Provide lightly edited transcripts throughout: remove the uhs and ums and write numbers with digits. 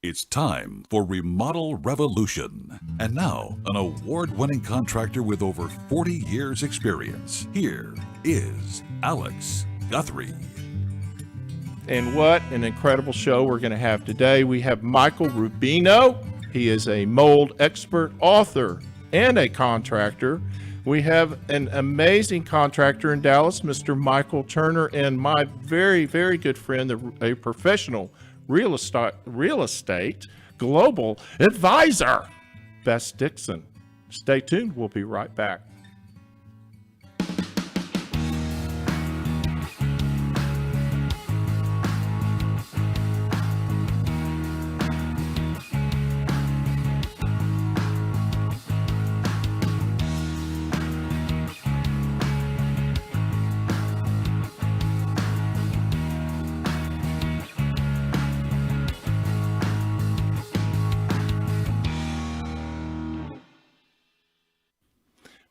It's time for Remodel Revolution. And now, an award-winning contractor with over 40 years experience. Here is Alex Guthrie. And what an incredible show we're going to have today. We have Michael Rubino. He is a mold expert, author, and a contractor. We have an amazing contractor in Dallas, Mr. Michael Turner, and my very, very good friend, a professional real estate global advisor, Bess Dixon. Stay tuned. We'll be right back.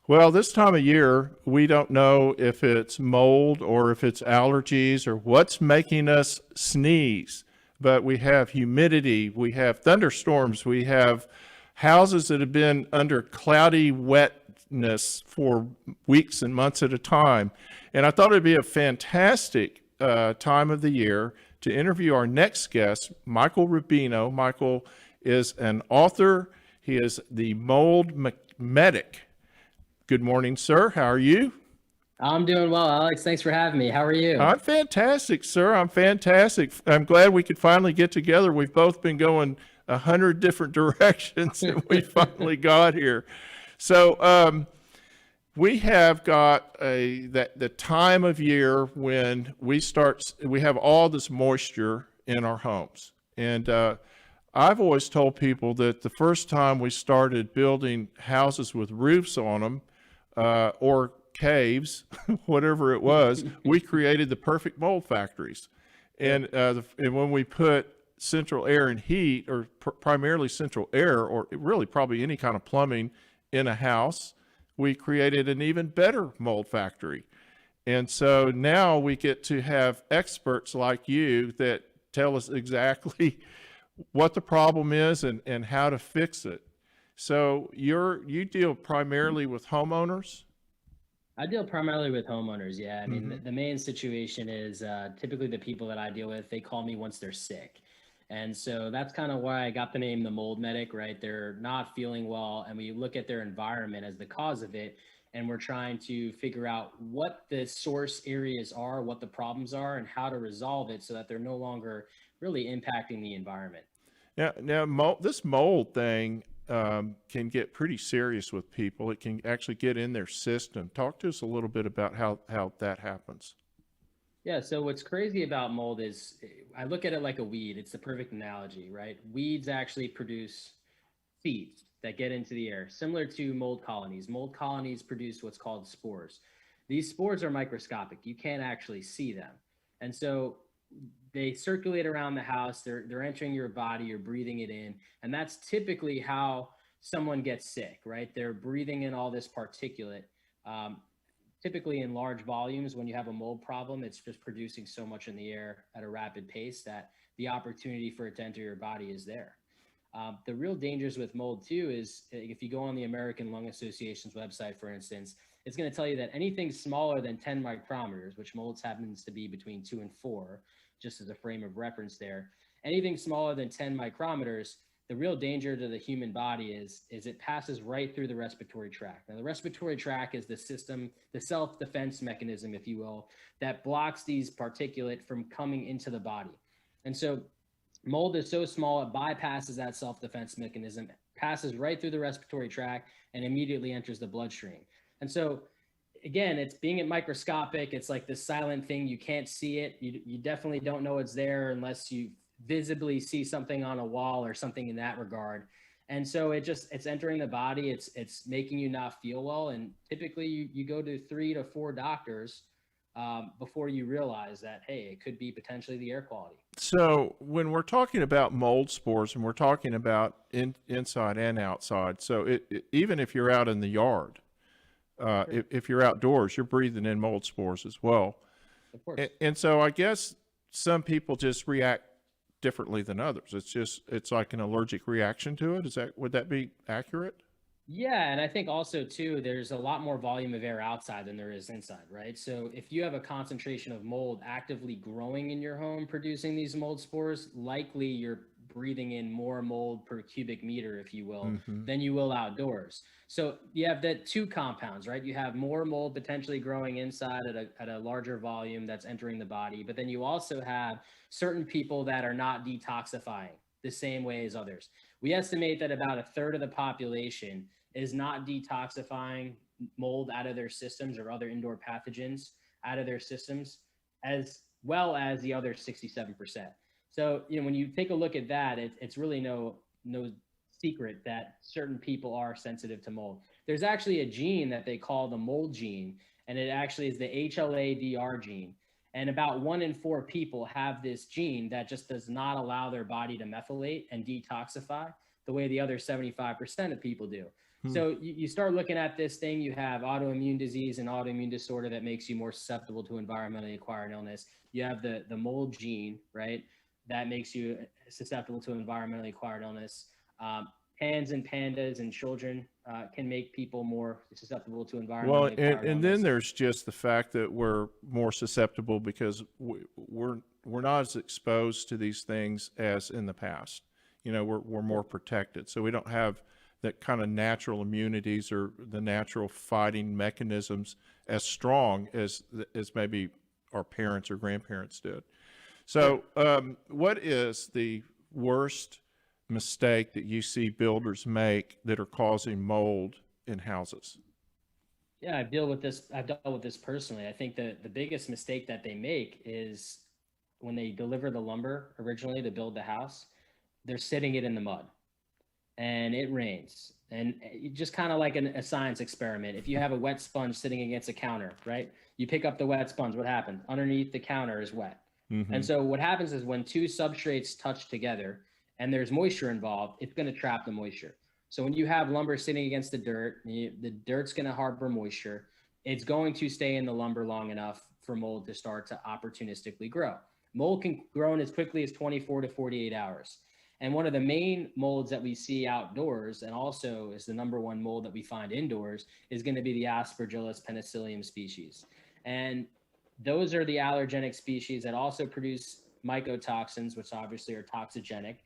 Well, this time of year, we don't know if it's mold or if it's allergies or what's making us sneeze. But we have humidity, we have thunderstorms, we have houses that have been under cloudy wetness for weeks and months at a time. And I thought it'd be a fantastic time of the year to interview our next guest, Michael Rubino. Michael is an author. He is the mold medic. Good morning, sir. How are you? I'm doing well, Alex. Thanks for having me. How are you? I'm fantastic, sir. I'm fantastic. I'm glad we could finally get together. We've both been going 100 different directions and we finally got here. So we have got the time of year when we have all this moisture in our homes. And I've always told people that the first time we started building houses with roofs on them, or caves, whatever it was, we created the perfect mold factories. And when we put central air and heat, or primarily central air, or really probably any kind of plumbing in a house, we created an even better mold factory. And so now we get to have experts like you that tell us exactly what the problem is and how to fix it. So you deal primarily with homeowners? I deal primarily with homeowners, yeah. I mean, the main situation is typically the people that I deal with, they call me once they're sick. And so that's kind of why I got the name the mold medic, right? They're not feeling well, and we look at their environment as the cause of it, and we're trying to figure out what the source areas are, what the problems are, and how to resolve it so that they're no longer really impacting the environment. Now this mold thing can get pretty serious with people. It can actually get in their system. Talk to us a little bit about how that happens. Yeah, so what's crazy about mold is I look at it like a weed. It's the perfect analogy, right? Weeds actually produce seeds that get into the air, similar to mold colonies. Mold colonies produce what's called spores. These spores are microscopic. You can't actually see them. And so they circulate around the house. They're entering your body. You're breathing it in. And that's typically how someone gets sick, right? They're breathing in all this particulate. Typically in large volumes, when you have a mold problem, it's just producing so much in the air at a rapid pace that the opportunity for it to enter your body is there. The real dangers with mold too is if you go on the American Lung Association's website, for instance, it's going to tell you that anything smaller than 10 micrometers, which molds happens to be between 2 and 4, just as a frame of reference there, anything smaller than 10 micrometers, the real danger to the human body is it passes right through the respiratory tract. Now, the respiratory tract is the system, the self-defense mechanism, if you will, that blocks these particulate from coming into the body. And so mold is so small, it bypasses that self-defense mechanism, passes right through the respiratory tract, and immediately enters the bloodstream. And so, again, it's being it microscopic. It's like this silent thing. You can't see it. You definitely don't know it's there unless you visibly see something on a wall or something in that regard. And so it's entering the body, it's making you not feel well. And typically you go to 3 to 4 doctors before you realize that, hey, it could be potentially the air quality. So when we're talking about mold spores, and we're talking about inside and outside, so even if you're out in the yard, if you're outdoors, you're breathing in mold spores as well. Of course. And so I guess some people just react differently than others. It's like an allergic reaction to it. Would that be accurate? Yeah, and I think also too, there's a lot more volume of air outside than there is inside, right? So if you have a concentration of mold actively growing in your home, producing these mold spores, likely you're breathing in more mold per cubic meter, if you will, than you will outdoors. So you have the two compounds, right? You have more mold potentially growing inside at a larger volume that's entering the body, but then you also have certain people that are not detoxifying the same way as others. We estimate that about a third of the population is not detoxifying mold out of their systems or other indoor pathogens out of their systems, as well as the other 67%. So, when you take a look at that, it's really no secret that certain people are sensitive to mold. There's actually a gene that they call the mold gene, and it actually is the HLA-DR gene. And about 1 in 4 people have this gene that just does not allow their body to methylate and detoxify the way the other 75% of people do. So you start looking at this thing, you have autoimmune disease and autoimmune disorder that makes you more susceptible to environmentally acquired illness. You have the mold gene, right? That makes you susceptible to environmentally acquired illness. Pans and pandas and children can make people more susceptible to environmentally acquired illness. And then there's just the fact that we're more susceptible because we're not as exposed to these things as in the past. We're more protected, so we don't have that kind of natural immunities or the natural fighting mechanisms as strong as maybe our parents or grandparents did. So what is the worst mistake that you see builders make that are causing mold in houses? Yeah, I've dealt with this personally. I think the biggest mistake that they make is when they deliver the lumber originally to build the house, they're sitting it in the mud and it rains. And just kind of like a science experiment. If you have a wet sponge sitting against a counter, right? You pick up the wet sponge, what happens? Underneath the counter is wet. And so what happens is when two substrates touch together and there's moisture involved, it's going to trap the moisture. So when you have lumber sitting against the dirt, the dirt's going to harbor moisture. It's going to stay in the lumber long enough for mold to start to opportunistically grow. Mold can grow in as quickly as 24 to 48 hours. And one of the main molds that we see outdoors, and also is the #1 mold that we find indoors, is going to be the Aspergillus penicillium species. And those are the allergenic species that also produce mycotoxins, which obviously are toxigenic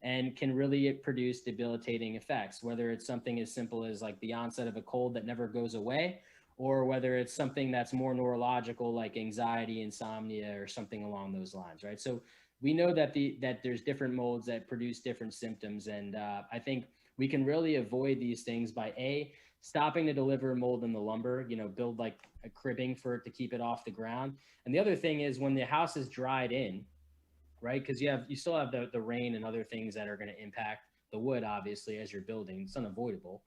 and can really produce debilitating effects, whether it's something as simple as like the onset of a cold that never goes away, or whether it's something that's more neurological like anxiety, insomnia, or something along those lines, right? So we know that there's different molds that produce different symptoms. And I think we can really avoid these things by stopping to deliver mold in the lumber, build like a cribbing for it to keep it off the ground. And the other thing is when the house is dried in, right? Because you still have the rain and other things that are going to impact the wood, obviously, as you're building. It's unavoidable.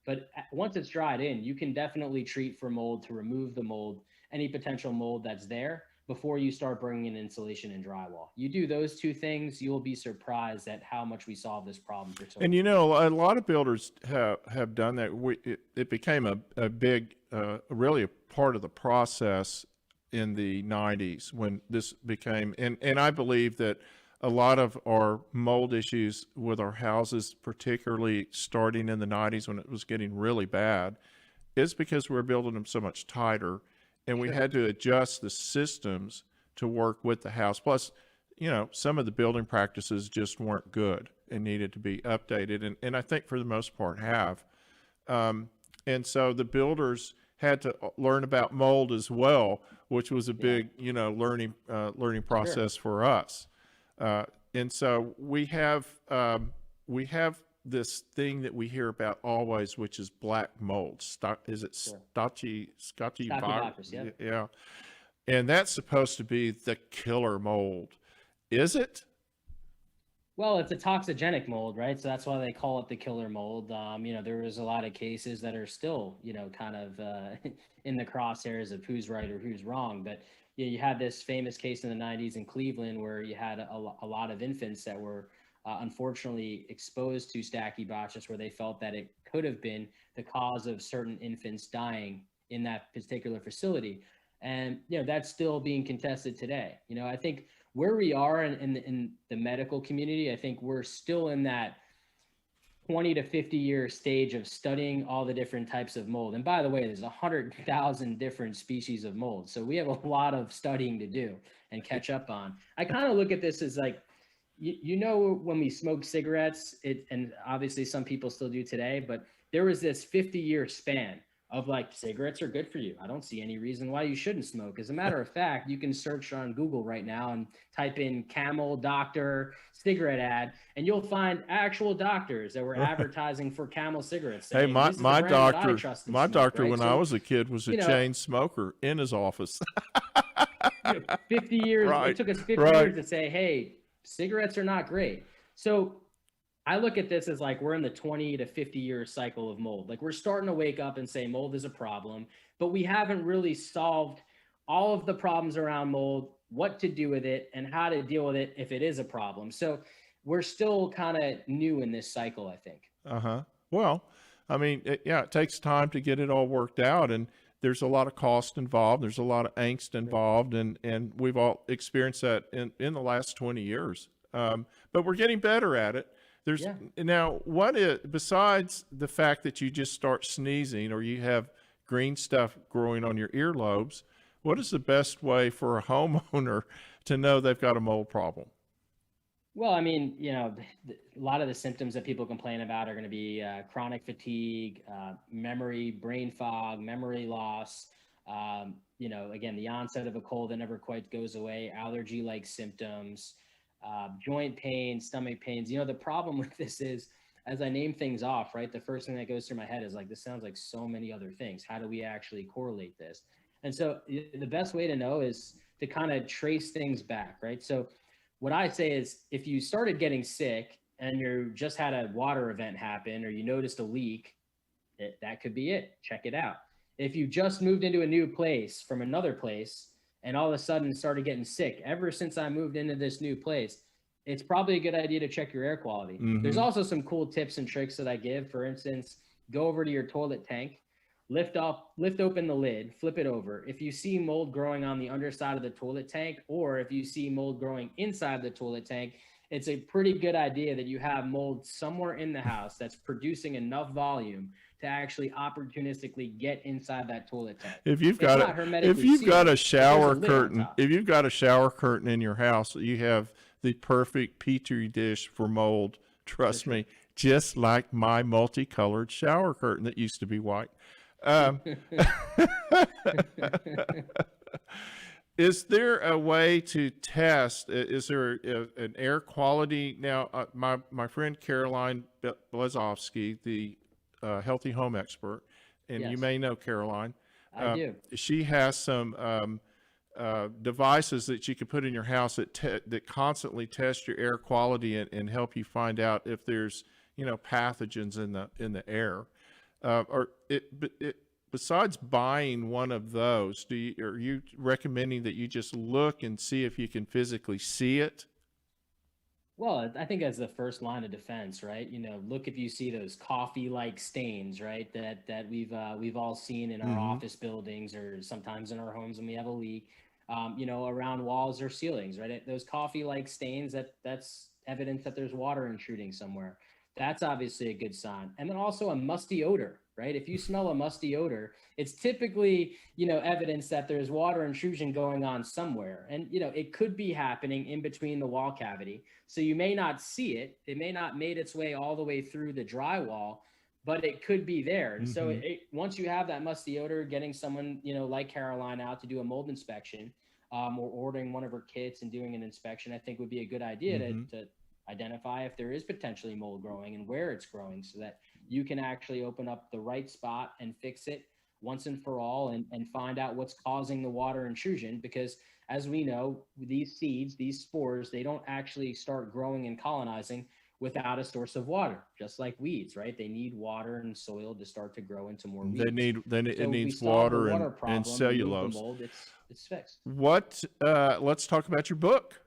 But once it's dried in, you can definitely treat for mold to remove the mold, any potential mold that's there, before you start bringing in insulation and drywall. You do those two things, you'll be surprised at how much we solve this problem. And a lot of builders have done that. It became a big, really a part of the process in the 90s when this became, and I believe that a lot of our mold issues with our houses, particularly starting in the 90s when it was getting really bad, is because we're building them so much tighter. And we had to adjust the systems to work with the house. Plus, some of the building practices just weren't good and needed to be updated. And I think for the most part have. And so the builders had to learn about mold as well, which was a big, learning process for us. And so we have this thing that we hear about always, which is black mold. Is it Stachybotrys? Yeah. And that's supposed to be the killer mold. Is it? Well, it's a toxigenic mold, right? So that's why they call it the killer mold. There was a lot of cases that are still, kind of in the crosshairs of who's right or who's wrong. But you had this famous case in the 90s in Cleveland where you had a lot of infants that were unfortunately exposed to stachybotrys, where they felt that it could have been the cause of certain infants dying in that particular facility. And, that's still being contested today. I think where we are in the medical community, I think we're still in that 20 to 50 year stage of studying all the different types of mold. And by the way, there's 100,000 different species of mold. So we have a lot of studying to do and catch up on. I kind of look at this as like, when we smoke cigarettes, and obviously some people still do today, but there was this 50-year span of like, cigarettes are good for you. I don't see any reason why you shouldn't smoke. As a matter of fact, you can search on Google right now and type in Camel Doctor cigarette ad, and you'll find actual doctors that were advertising for Camel cigarettes. Hey, my doctor right? when I was a kid was a chain smoker in his office. 50 years, Right, it took us 50 right. years to say, hey, cigarettes are not great. So I look at this as like we're in the 20 to 50 year cycle of mold. Like we're starting to wake up and say mold is a problem, but we haven't really solved all of the problems around mold, what to do with it, and how to deal with it if it is a problem. So we're still kind of new in this cycle, I think. Well, I mean, it takes time to get it all worked out, and there's a lot of cost involved. There's a lot of angst involved, and we've all experienced that in the last 20 years. But we're getting better at it. Now, besides the fact that you just start sneezing or you have green stuff growing on your earlobes, what is the best way for a homeowner to know they've got a mold problem? Well, I mean, a lot of the symptoms that people complain about are going to be chronic fatigue, memory, brain fog, memory loss. Again, the onset of a cold that never quite goes away, allergy-like symptoms, joint pain, stomach pains. The problem with this is, as I name things off, right, the first thing that goes through my head is like, this sounds like so many other things. How do we actually correlate this? And so the best way to know is to kind of trace things back, right? So what I say is if you started getting sick and you just had a water event happen or you noticed a leak, that could be it. Check it out. If you just moved into a new place from another place and all of a sudden started getting sick, ever since I moved into this new place, it's probably a good idea to check your air quality. Mm-hmm. There's also some cool tips and tricks that I give. For instance, go over to your toilet tank, lift open the lid, flip it over. If you see mold growing on the underside of the toilet tank, or if you see mold growing inside the toilet tank, it's a pretty good idea that you have mold somewhere in the house that's producing enough volume to actually opportunistically get inside that toilet tank. If you've got a shower curtain in your house, you have the perfect petri dish for mold. Trust me, just like my multicolored shower curtain that used to be white. Is there a way to test? Is there an air quality? Now, my friend Caroline Blazowski, the healthy home expert, and Yes. You may know Caroline. I do. She has some devices that you can put in your house that constantly test your air quality and help you find out if there's pathogens in the air. Besides buying one of those, are you recommending that you just look and see if you can physically see it? Well, I think that's the first line of defense, right? Look if you see those coffee-like stains, right? That we've all seen in our office buildings or sometimes in our homes when we have a leak, around walls or ceilings, right? Those coffee-like stains, that's evidence that there's water intruding somewhere. That's obviously a good sign. And then also a musty odor, right? If you smell a musty odor, it's typically, evidence that there's water intrusion going on somewhere. And, it could be happening in between the wall cavity. So you may not see it. It may not made its way all the way through the drywall, but it could be there. And so once you have that musty odor, getting someone, like Caroline out to do a mold inspection, or ordering one of her kits and doing an inspection, I think would be a good idea to identify if there is potentially mold growing and where it's growing so that you can actually open up the right spot and fix it once and for all and find out what's causing the water intrusion. Because as we know, these seeds, these spores, they don't actually start growing and colonizing without a source of water, just like weeds, right? They need water and soil to start to grow into more weeds. It So if we needs solve the water water and problem, remove the cellulose. mold, it's fixed. Let's talk about your book.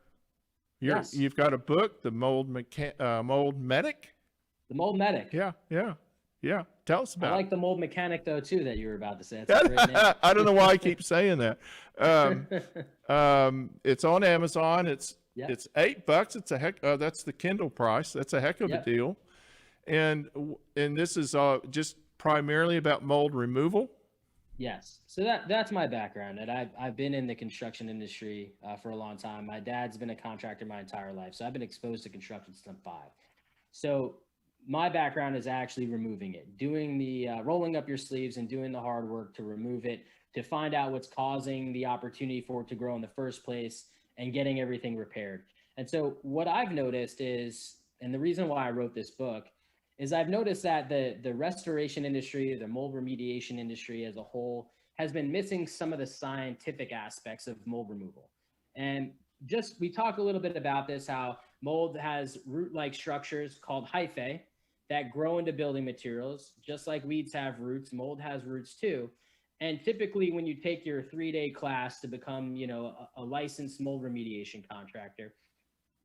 Yes. You've got a book, the Mold Medic. The mold medic. Yeah. Tell us about I like it. the mold mechanic though too that you were about to say. That's a great name. I don't know why I keep saying that. It's on Amazon. It's $8. It's a heck. That's the Kindle price. That's a heck of a deal. And this is just primarily about mold removal. Yes. So that's my background, and I've been in the construction industry for a long time. My dad's been a contractor my entire life, so I've been exposed to construction since I'm 5. So my background is actually removing it, doing the rolling up your sleeves and doing the hard work to remove it, to find out what's causing the opportunity for it to grow in the first place, and getting everything repaired. And so what I've noticed is, and the reason why I wrote this book, is I've noticed that the restoration industry, the mold remediation industry as a whole, has been missing some of the scientific aspects of mold removal. And we talk a little bit about this, how mold has root-like structures called hyphae that grow into building materials. Just like weeds have roots, mold has roots too. And typically when you take your 3-day class to become, a licensed mold remediation contractor,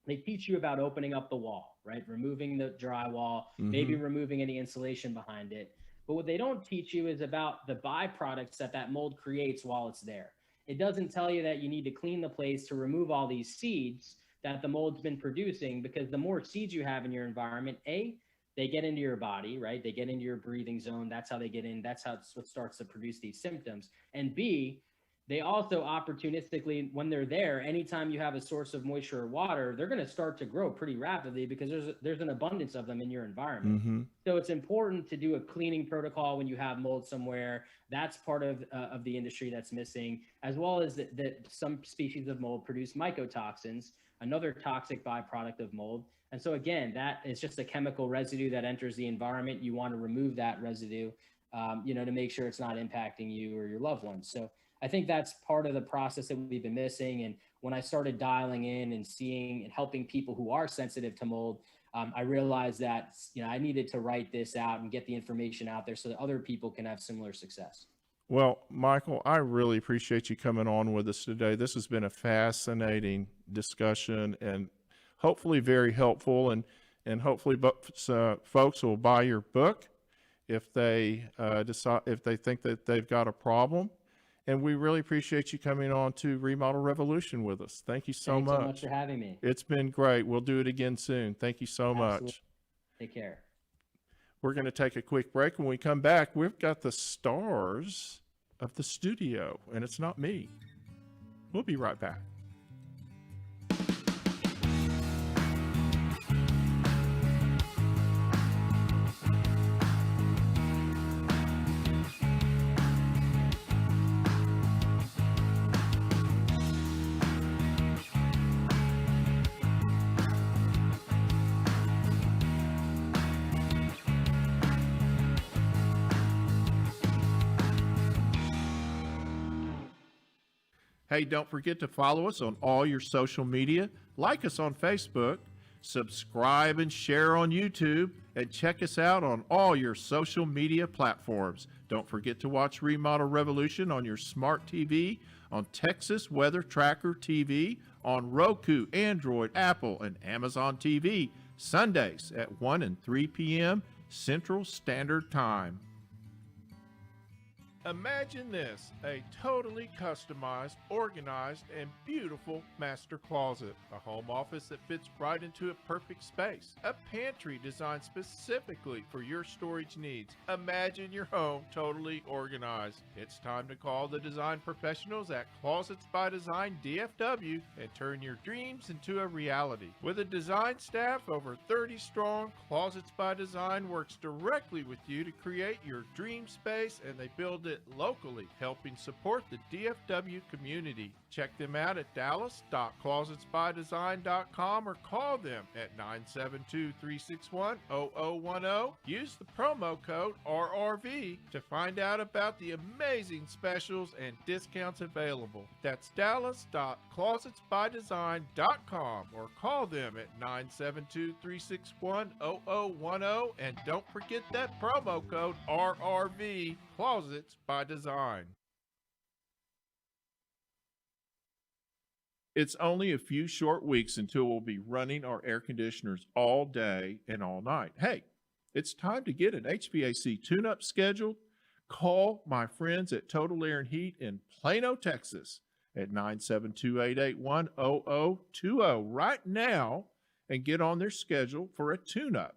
they teach you about opening up the wall, right? Removing the drywall, maybe removing any insulation behind it. But what they don't teach you is about the byproducts that mold creates while it's there. It doesn't tell you that you need to clean the place to remove all these seeds that the mold's been producing, because the more seeds you have in your environment, they get into your body, right? They get into your breathing zone. That's how they get in. That's what starts to produce these symptoms. And B, they also opportunistically, when they're there, anytime you have a source of moisture or water, they're going to start to grow pretty rapidly because there's an abundance of them in your environment. So it's important to do a cleaning protocol when you have mold somewhere. That's part of the industry that's missing, as well as that some species of mold produce mycotoxins, another toxic byproduct of mold. And so again, that is just a chemical residue that enters the environment. You want to remove that residue, to make sure it's not impacting you or your loved ones. So I think that's part of the process that we've been missing. And when I started dialing in and seeing and helping people who are sensitive to mold, I realized that, I needed to write this out and get the information out there so that other people can have similar success. Well, Michael, I really appreciate you coming on with us today. This has been a fascinating discussion and hopefully very helpful. And hopefully folks will buy your book if they decide, if they think that they've got a problem. And we really appreciate you coming on to Remodel Revolution with us. Thank you so much. Thanks so much for having me. It's been great. We'll do it again soon. Thank you so much. Take care. We're going to take a quick break. When we come back, we've got the stars of the studio, and it's not me. We'll be right back. Hey, don't forget to follow us on all your social media, like us on Facebook, subscribe and share on YouTube, and check us out on all your social media platforms. Don't forget to watch Remodel Revolution on your smart TV, on Texas Weather Tracker TV, on Roku, Android, Apple, and Amazon TV, Sundays at 1 and 3 p.m. Central Standard Time. Imagine this, a totally customized, organized, and beautiful master closet. A home office that fits right into a perfect space. A pantry designed specifically for your storage needs. Imagine your home totally organized. It's time to call the design professionals at Closets by Design DFW and turn your dreams into a reality. With a design staff over 30 strong, Closets by Design works directly with you to create your dream space, and they build it closet locally, helping support the DFW community. Check them out at dallas.closetsbydesign.com or call them at 972-361-0010. Use the promo code RRV to find out about the amazing specials and discounts available. That's dallas.closetsbydesign.com or call them at 972-361-0010. And don't forget that promo code RRV, Closets by Design. It's only a few short weeks until we'll be running our air conditioners all day and all night. Hey, it's time to get an HVAC tune-up scheduled. Call my friends at Total Air and Heat in Plano, Texas at 972-881-0020 right now and get on their schedule for a tune-up.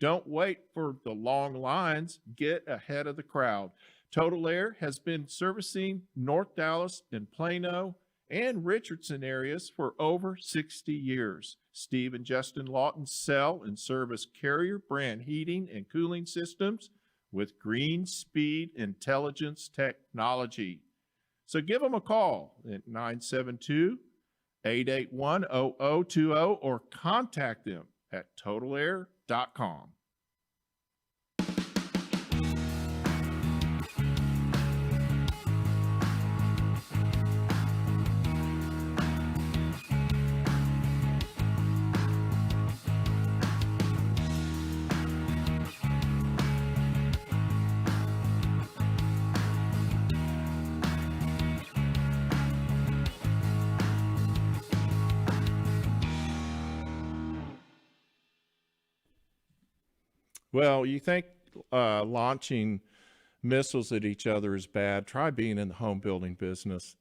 Don't wait for the long lines. Get ahead of the crowd. Total Air has been servicing North Dallas and Plano and Richardson areas for over 60 years. Steve and Justin Lawton sell and service Carrier brand heating and cooling systems with Green Speed Intelligence technology. So give them a call at 972-881-0020 or contact them at totalair.com. Well, you think launching missiles at each other is bad. Try being in the home building business.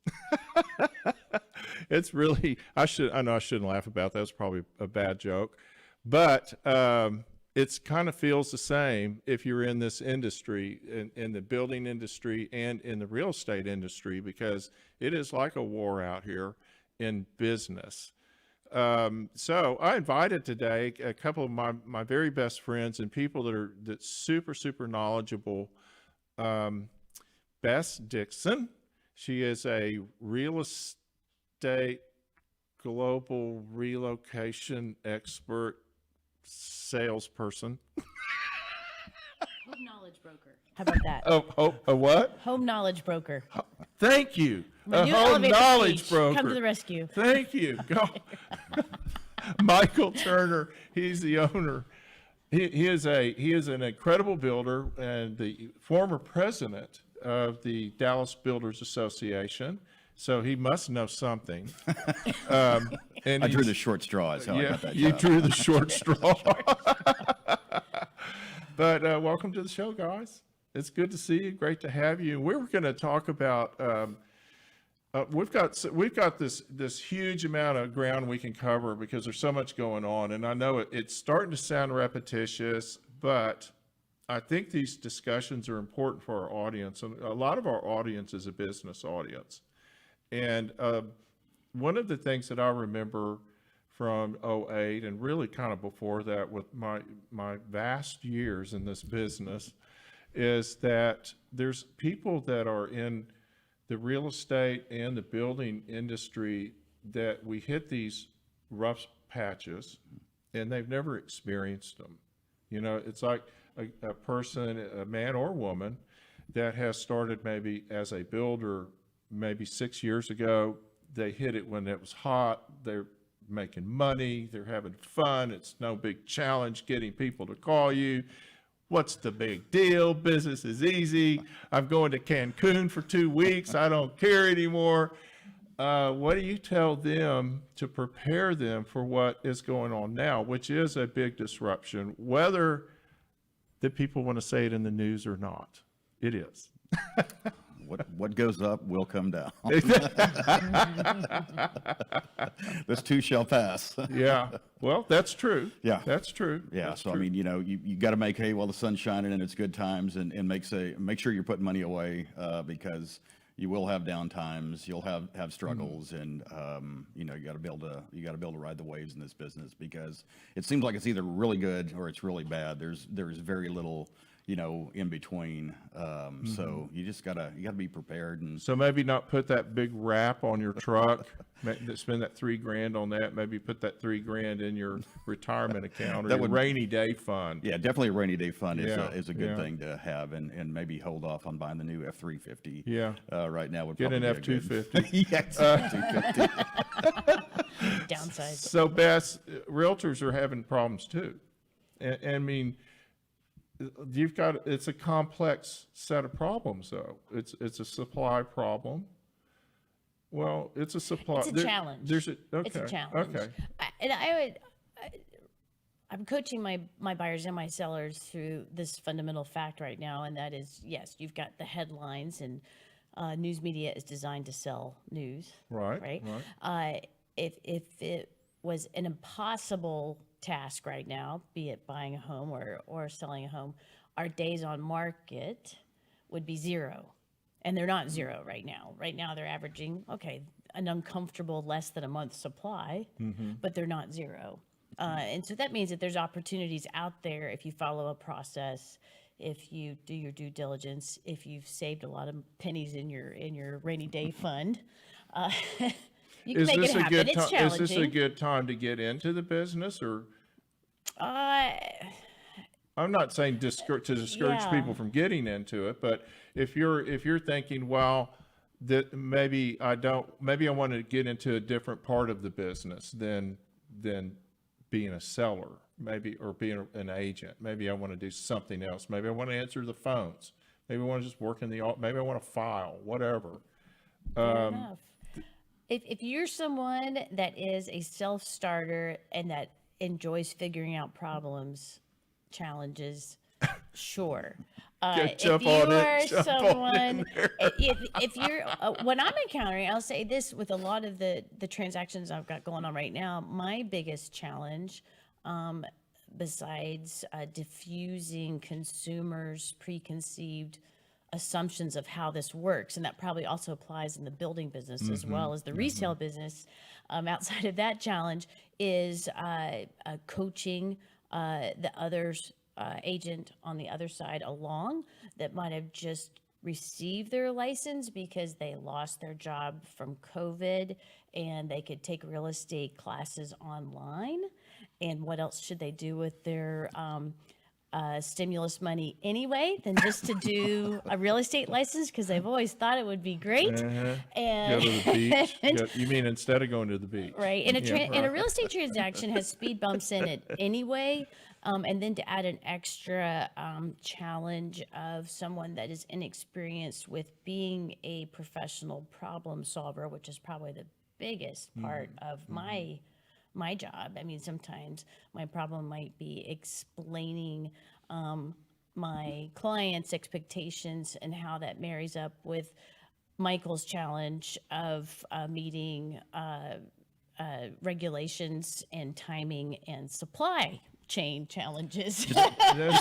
It's really, I know I shouldn't laugh about that. That's probably a bad joke. But it's kind of feels the same if you're in this industry, in the building industry and in the real estate industry, because it is like a war out here in business. So I invited today a couple of my very best friends and people that's super knowledgeable. Bess Dixon, she is a real estate global relocation expert salesperson. Home knowledge broker. How about that? A what? Home knowledge broker. Thank you. My A new home elevator knowledge speech. broker. Come to the rescue. Thank you. Go. Michael Turner, he's the owner. He is an incredible builder and the former president of the Dallas Builders Association. So he must know something. And I drew the short straw. Is how I got that you job. drew the short straw. But welcome to the show, guys. It's good to see you. Great to have you. We were going to talk about. We've got this huge amount of ground we can cover because there's so much going on, and I know it's starting to sound repetitious, but I think these discussions are important for our audience, and a lot of our audience is a business audience. And one of the things that I remember from 2008 and really kind of before that with my vast years in this business is that there's people that are in the real estate and the building industry that we hit these rough patches and they've never experienced them. You know, it's like a person, a man or woman that has started maybe as a builder maybe 6 years ago. They hit it when it was hot. They're making money. They're having fun. It's no big challenge getting people to call you. What's the big deal? Business is easy. I'm going to Cancun for 2 weeks. I don't care anymore. What do you tell them to prepare them for what is going on now, which is a big disruption, whether the people want to say it in the news or not? It is. What goes up will come down. This too shall pass. Yeah. Well, that's true. Yeah. That's true. Yeah. That's So true. I mean, you know, you got to make hay while the sun's shining and it's good times, and make sure you're putting money away because you will have down times. You'll have struggles, and you know, you got to be able to ride the waves in this business because it seems like it's either really good or it's really bad. There's very little in between. So you gotta be prepared. And So maybe not put that big wrap on your truck, spend that $3,000 on that, maybe put that $3,000 in your retirement account or your rainy day fund. yeah, definitely a rainy day fund Yeah, is a good yeah. thing to have, and maybe hold off on buying the new F-350. Yeah. Right now would Get probably an be a good- F-250. Yes, F-250. Downside. So Bess, realtors are having problems too. I mean, it's a complex set of problems though. It's a supply problem. Well, it's a supply. It's a challenge. Okay. It's a challenge. Okay. I'm coaching my buyers and my sellers through this fundamental fact right now, and that is, yes, you've got the headlines, and news media is designed to sell news. Right. If it was an impossible task right now, be it buying a home or selling a home, our days on market would be 0. And they're not 0 right now. Right now they're averaging, an uncomfortable less than a month supply, but they're not 0. And so that means that there's opportunities out there if you follow a process, if you do your due diligence, if you've saved a lot of pennies in your rainy day fund. You can make it happen. It's challenging. Is this a good time to get into the business, or? I'm not saying to discourage people from getting into it, but if you're thinking, well, that maybe I want to get into a different part of the business than being a seller, maybe, or being an agent. Maybe I want to do something else. Maybe I want to answer the phones. Maybe I want to just work in the, maybe I want to file, whatever. Fair enough. If you're someone that is a self-starter and that enjoys figuring out problems, challenges, sure. If you are someone, if you're, what I'm encountering, I'll say this with a lot of the transactions I've got going on right now, my biggest challenge, besides diffusing consumers' preconceived assumptions of how this works, and that probably also applies in the building business as well as the resale business, outside of that challenge, is coaching the others agent on the other side along that might have just received their license because they lost their job from COVID and they could take real estate classes online. And what else should they do with their stimulus money anyway than just to do a real estate license, because they've always thought it would be great. And Go to the beach. You mean instead of going to the beach? Right. And a real estate transaction has speed bumps in it anyway. And then to add an extra challenge of someone that is inexperienced with being a professional problem solver, which is probably the biggest part of my job. I mean, sometimes my problem might be explaining my client's expectations and how that marries up with Michael's challenge of meeting regulations and timing and supply chain challenges.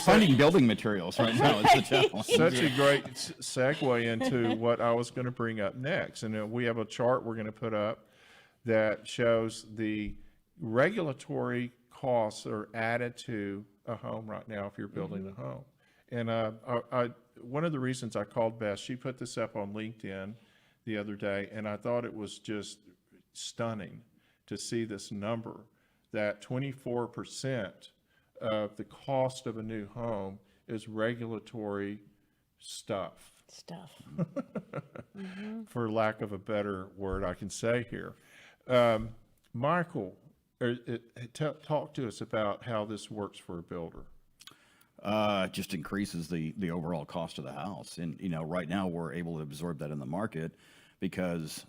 Finding building materials right now is the challenge. Such a great segue into what I was going to bring up next. And we have a chart we're going to put up that shows the regulatory costs are added to a home right now if you're building a home. And I one of the reasons I called Beth, she put this up on LinkedIn the other day, and I thought it was just stunning to see this number, that 24% of the cost of a new home is regulatory stuff. For lack of a better word I can say here. Michael, talk to us about how this works for a builder. Just increases the overall cost of the house. And, right now we're able to absorb that in the market because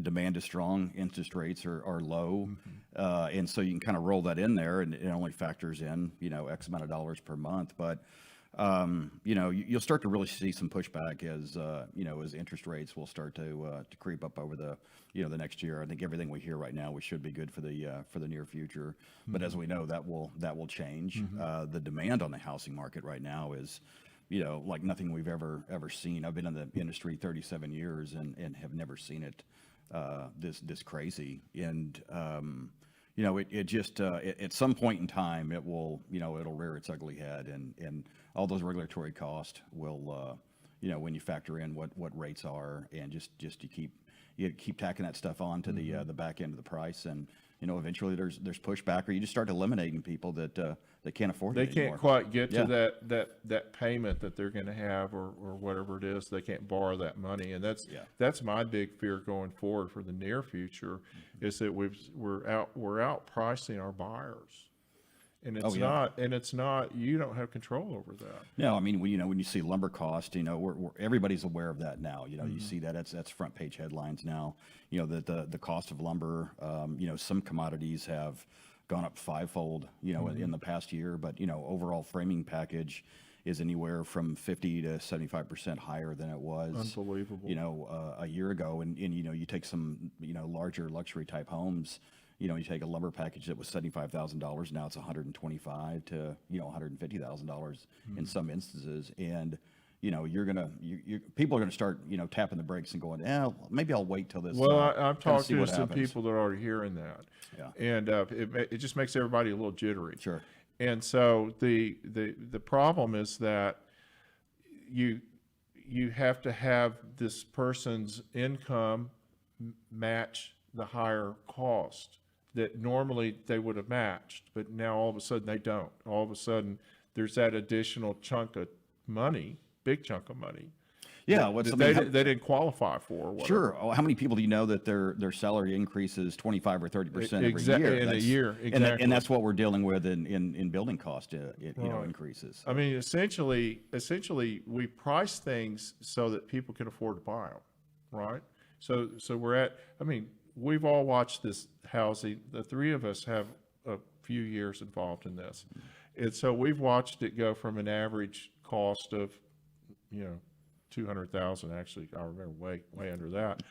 demand is strong, interest rates are low. And so you can kind of roll that in there, and it only factors in, X amount of dollars per month. But, you'll start to really see some pushback as interest rates will start to creep up over the next year. I think everything we hear right now, we should be good for the near future. But as we know, that will change. The demand on the housing market right now is, like nothing we've ever seen. I've been in the industry 37 years and have never seen it this crazy. And you know, it just, at some point in time, it will, you know, it'll rear its ugly head, and all those regulatory costs will, you know, when you factor in what rates are, and just you keep tacking that stuff on to the back end of the price, and, you know, eventually there's pushback, or you just start eliminating people that can't afford They it anymore. can't quite get Yeah. to that payment that they're going to have, or whatever it is. They can't borrow that money, and that's my big fear going forward for the near future, is that we're out pricing our buyers, and it's not you don't have control over that. No, I mean, when you see lumber cost, you know, everybody's aware of that now. You know, you see that that's front page headlines now. You know, that the cost of lumber, you know, some commodities have gone up fivefold, you know, in the past year, but, you know, overall framing package is anywhere from 50 to 75% higher than it was, Unbelievable. you know, a year ago. And, you know, you take some, you know, larger luxury type homes, you know, you take a lumber package that was $75,000, now it's $125 to, you know, $150,000 in some instances. And, you know, people are going to start, you know, tapping the brakes and going, maybe I'll wait till this. Well, I've kinda talked see to what some happens. people that are already hearing that, Yeah. and it just makes everybody a little jittery. Sure. And so the problem is that you have to have this person's income match the higher cost that normally they would have matched, but now all of a sudden they don't. All of a sudden there's that additional chunk of money, big chunk of money, Yeah. What's that they didn't qualify for. Or whatever. Sure. Oh, how many people do you know that their salary increases 25 or 30% every Exactly, year? in a year, And exactly. and that's what we're dealing with in building cost, you know, Right. increases. I mean, essentially, we price things so that people can afford to buy them, right? So we've all watched this housing. The three of us have a few years involved in this. And so we've watched it go from an average cost of, you know, 200,000, actually, I remember way under that,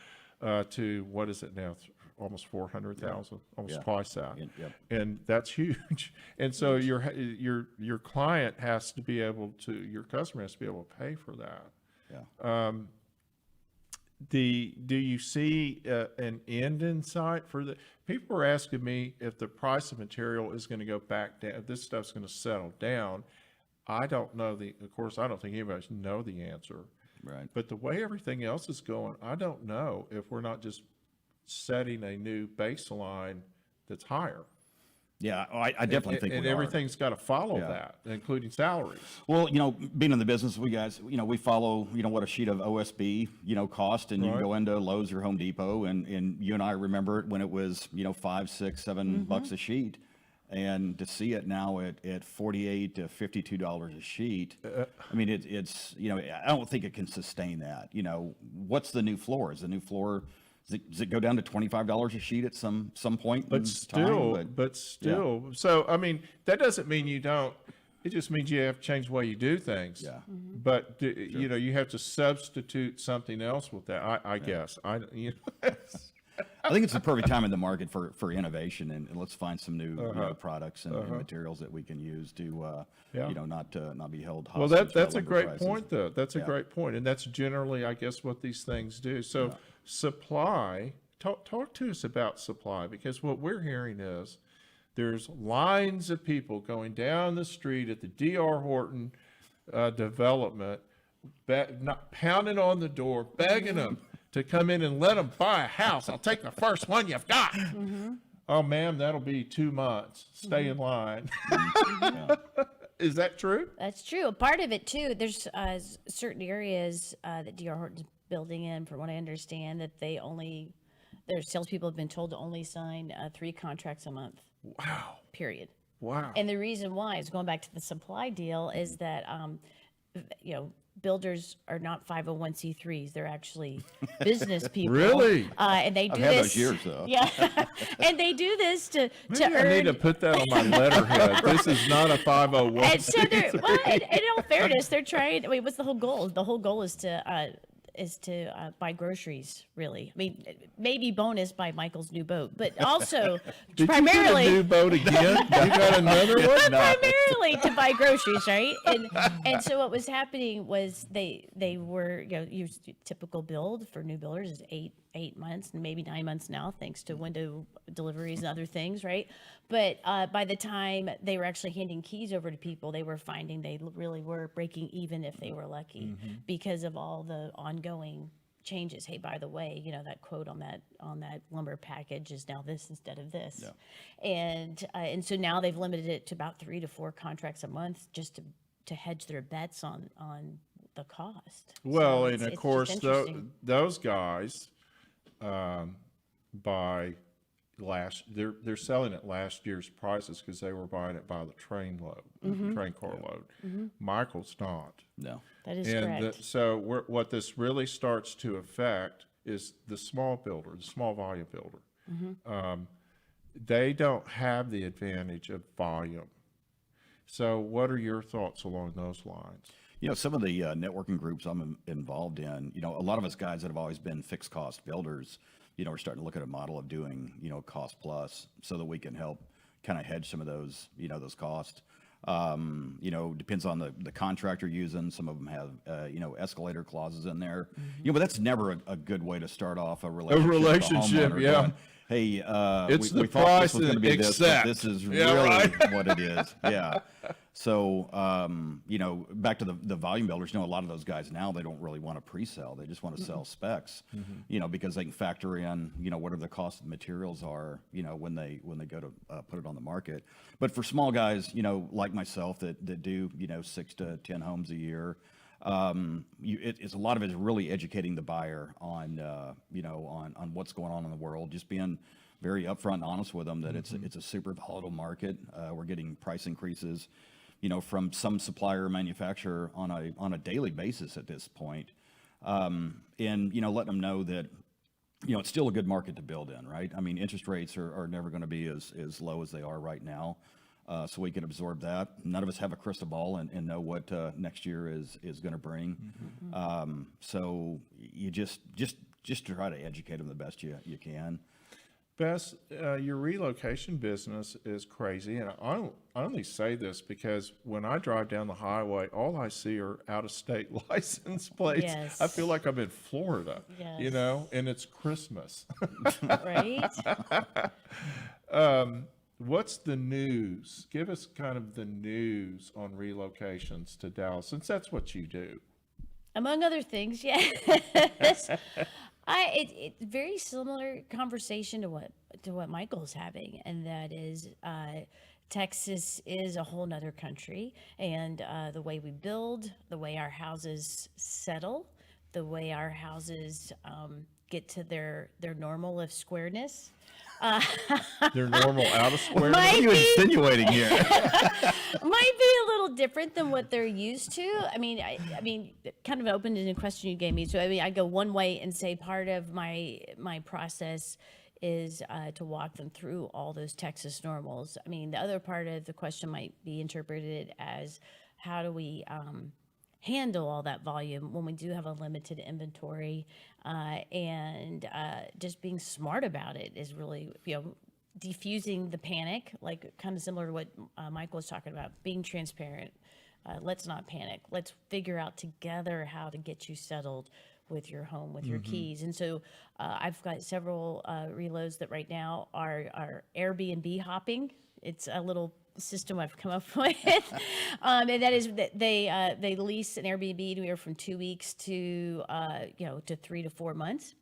to what is it now? Almost 400,000, almost Yeah. twice that. Yep. And that's huge. And so your client has to be able to, your customer has to be able to pay for that. Yeah. Do you see an end in sight for the, people are asking me if the price of material is going to go back down, if this stuff's going to settle down. I don't know of course, I don't think anybody know the answer. Right. But the way everything else is going, I don't know if we're not just setting a new baseline that's higher. Yeah. I definitely think and we are. everything's got to follow Yeah. that, including salaries. Well, you know, being in the business, we follow, you know, what a sheet of OSB, you know, cost, and you Right. go into Lowe's or Home Depot, and you and I remember it when it was, you know, $5, $6, $7 a sheet. And to see it now at $48 to $52 a sheet, I mean, it's, you know, I don't think it can sustain that. You know, what's the new floor? Is the new floor, does it go down to $25 a sheet at some point in But time? still, so, I mean, that doesn't mean you don't, it just means you have to change the way you do things. Yeah. But, you know, you have to substitute something else with that, I guess. You know, I think it's the perfect time in the market for innovation, and let's find some new you know, products and materials that we can use to, Yeah. you know, not be held hostage. well, by that's a lumber great prices. point, though. That's a Yeah. great point. And that's generally, I guess, what these things do. So supply, talk to us about supply, because what we're hearing is there's lines of people going down the street at the D.R. Horton development, not pounding on the door, begging them to come in and let them buy a house. I'll take the first one you've got. Oh, ma'am, that'll be 2 months. Stay in line. Is that true? That's true. Part of it too, there's certain areas that D.R. Horton's building in, from what I understand, that their salespeople have been told to only sign 3 contracts a month. Wow. Period. Wow. And the reason why is going back to the supply deal is that, you know, builders are not 501c3s. They're actually business people. Really? And they do I've had this. those years, though. Yeah. And they do this to Maybe I earn. need to put that on my letterhead. This is not a 501. And so they're, well, in all fairness, they're trying. I mean, what's the whole goal? The whole goal is to buy groceries. Really, I mean, maybe bonus buy Michael's new boat, but also Did primarily. you get a new boat again? You got another one? But primarily to buy groceries, right? And so what was happening was they were, you know, typical build for new builders is 8 8 months and maybe 9 months now, thanks to window deliveries and other things, right? But by the time they were actually handing keys over to people, they were finding they really were breaking even if they were lucky because of all the ongoing changes. Hey, by the way, that quote on that lumber package is now this instead of this. Yeah. And so now they've limited it to about 3 to 4 contracts a month just to hedge their bets on the cost. Well, So and it's of just course, interesting. those guys, they're selling at last year's prices because they were buying it by the train car load. Michael's not. No. That is And correct. so what this really starts to affect is the small builder, the small volume builder. They don't have the advantage of volume. So what are your thoughts along those lines? Some of the networking groups I'm involved in, a lot of us guys that have always been fixed cost builders, are starting to look at a model of doing, cost plus so that we can help kind of hedge some of those, those costs. Depends on the contractor using. Some of them have, escalator clauses in there. But that's never a good way to start off a relationship. with a relationship, homeowner yeah. going, hey, It's the we thought this price was going to be this, but except. this is Yeah, really right. what it is. Yeah. So, back to the volume builders, a lot of those guys now, they don't really want to pre-sell. They just want to sell specs, because they can factor in, whatever the cost of the materials are, when they go to put it on the market. But for small guys, like myself that do, 6 to 10 homes a year, it's a lot of it is really educating the buyer on, on what's going on in the world, just being very upfront and honest with them that it's a super volatile market. We're getting price increases, from some supplier or manufacturer on a daily basis at this point. And, letting them know that, it's still a good market to build in, right? I mean, interest rates are never going to be as low as they are right now. So we can absorb that. None of us have a crystal ball and know what next year is going to bring. So you just try to educate them the best you can. Bess, your relocation business is crazy, and I only say this because when I drive down the highway, all I see are out-of-state license plates. Yes. I feel like I'm in Florida, Yes. and it's Christmas. Right? What's the news? Give us kind of the news on relocations to Dallas, since that's what you do. Among other things, yes. It's very similar conversation to what Michael's having, and that is Texas is a whole nother country, and the way we build, the way our houses settle, the way our houses get to their normal of squareness. Their normal out of square. What Might are you be- insinuating here? might be a little different than what they're used to. I mean, kind of open to the question you gave me. So, I go one way and say part of my process is to walk them through all those Texas normals. I mean, the other part of the question might be interpreted as how do we handle all that volume when we do have a limited inventory, and just being smart about it is really, diffusing the panic, like kind of similar to what Michael was talking about, being transparent. Let's not panic. Let's figure out together how to get you settled with your home, with your keys. And so I've got several reloads that right now are Airbnb hopping. It's a little system I've come up with, and that is that they lease an Airbnb anywhere from 2 weeks to to 3 to 4 months.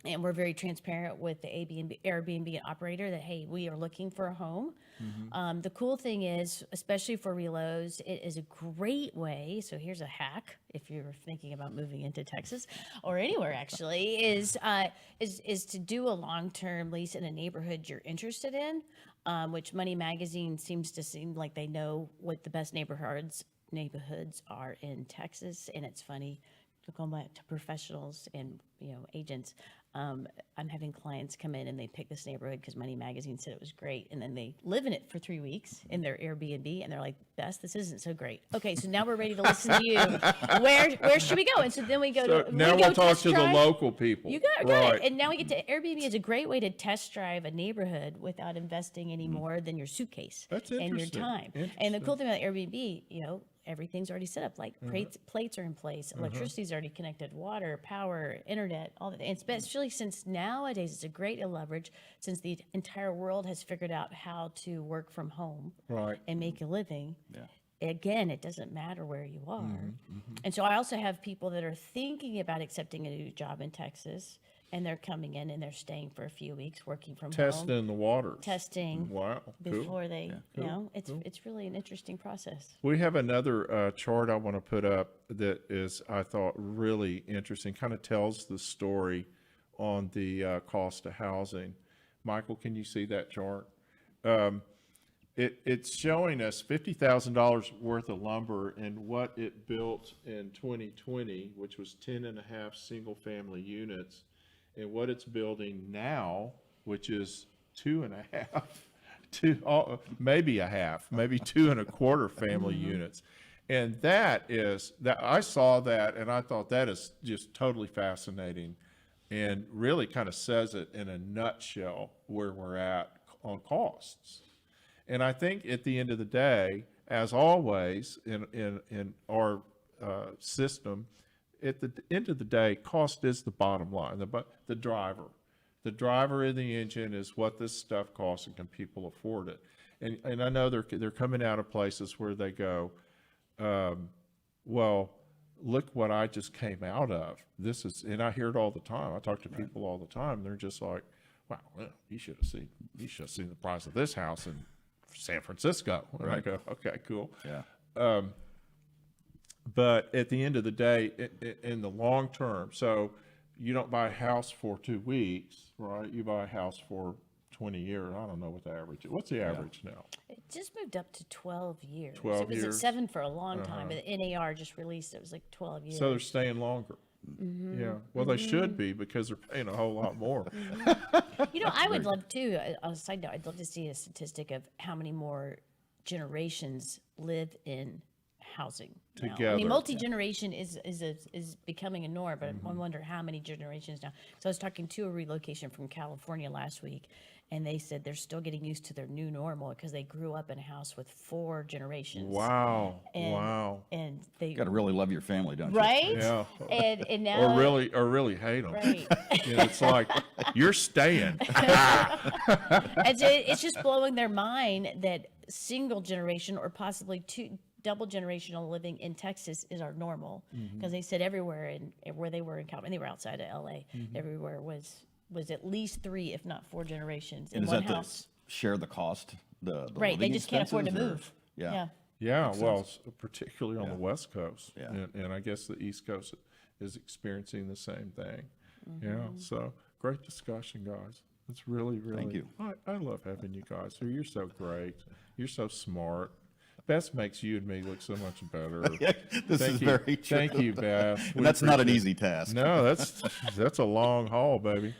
And we're very transparent with the Airbnb operator that, hey, we are looking for a home. The cool thing is, especially for reloads, it is a great way. So here's a hack if you're thinking about moving into Texas or anywhere actually, is to do a long-term lease in a neighborhood you're interested in, which Money Magazine seems to seem like they know what the best neighborhoods are in Texas. And it's funny, going back to professionals and agents. I'm having clients come in and they pick this neighborhood because Money Magazine said it was great, and then they live in it for 3 weeks in their Airbnb, and they're like, "Bess, this isn't so great." Okay, so now we're ready to listen to you. Where should we go? And so then we go So to now we go we'll talk test to the drive. local people. You got right. it. And now we get to Airbnb is a great way to test drive a neighborhood without investing any more than your suitcase That's and your interesting. time. And the cool thing about Airbnb, everything's already set up. Like plates are in place, electricity's already connected, water, power, internet, all that. And especially since nowadays it's a great leverage, since the entire world has figured out how to work from home Right. and make a living. Yeah. Again, it doesn't matter where you are. And so I also have people that are thinking about accepting a new job in Texas, and they're coming in and they're staying for a few weeks, working from home, Testing the waters. testing Wow. Cool. before they, you know, it's really an interesting process. We have another chart I want to put up that is, I thought, really interesting, kind of tells the story on the cost of housing. Michael, can you see that chart? It's showing us $50,000 worth of lumber and what it built in 2020, which was 10 and a half single-family units, and what it's building now, which is 2.5, maybe a half, maybe 2.25 family units. And that I saw that and I thought that is just totally fascinating and really kind of says it in a nutshell where we're at on costs. And I think at the end of the day, as always in our system, at the end of the day, cost is the bottom line. The driver of the engine is what this stuff costs, and can people afford it? And I know they're coming out of places where they go, well, look what I just came out of. And I hear it all the time. I talk to people all the time. They're just like, wow, well, you should have seen the price of this house in San Francisco. And I go, okay, cool. Yeah. But at the end of the day, in the long term, so you don't buy a house for 2 weeks, right? You buy a house for 20 years. I don't know what the average is. What's the average now? It just moved up to 12 years. 12 It was years. at 7 for a long time, but the NAR just released it was like 12 years. So they're staying longer. Yeah. Well, they should be, because they're paying a whole lot more. You know, I would love to, on a side note, I'd love to see a statistic of how many more generations live in housing now. I Together. mean, multi-generation is becoming a norm, but I wonder how many generations now. So I was talking to a relocation from California last week, and they said they're still getting used to their new normal because they grew up in a house with 4 generations. Wow. And, Wow. And they, Got to really love your family, don't you? right? Yeah. And now. Or really hate them. Right. You know, it's like, you're staying. It's just blowing their mind that single generation or possibly double generational living in Texas is our normal, because they said everywhere and where they were in California, they were outside of LA, everywhere was at least 3, if not 4 generations in And is one that house. share the cost? The Right, they living just can't afford to expenses, or- move. Yeah. Yeah, well, particularly on the West Coast. Yeah. And I guess the East Coast is experiencing the same thing. Yeah, so great discussion, guys. It's really, really. Thank you. I love having you guys here. You're so great. You're so smart. Beth makes you and me look so much better. This is very true. Thank you, Beth. We And that's not an appreciate easy task. No, that's a long haul, baby.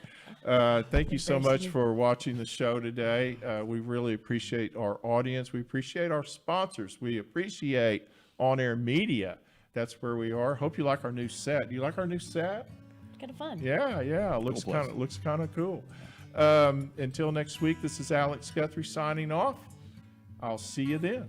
Thank you so much for watching the show today. We really appreciate our audience. We appreciate our sponsors. We appreciate On Air Media. That's where we are. Hope you like our new set. Do you like our new set? Kind of fun. Yeah. Looks place. kind of cool. Until next week, this is Alex Guthrie signing off. I'll see you then.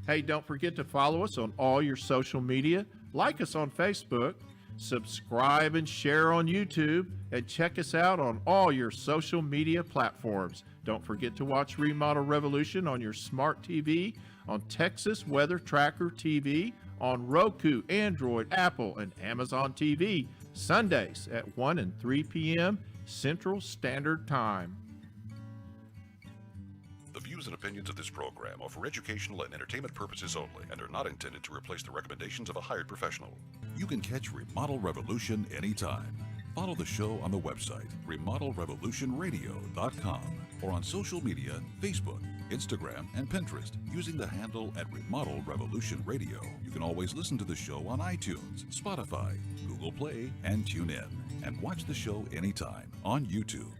Hey, don't forget to follow us on all your social media, like us on Facebook, subscribe and share on YouTube, and check us out on all your social media platforms. Don't forget to watch Remodel Revolution on your smart TV, on Texas Weather Tracker TV, on Roku, Android, Apple, and Amazon TV, Sundays at 1 and 3 p.m. Central Standard Time. The views and opinions of this program are for educational and entertainment purposes only and are not intended to replace the recommendations of a hired professional. You can catch Remodel Revolution anytime. Follow the show on the website, remodelrevolutionradio.com, or on social media, Facebook, Instagram, and Pinterest, using the handle at Remodel Revolution Radio. You can always listen to the show on iTunes, Spotify, Google Play, and TuneIn, and watch the show anytime on YouTube.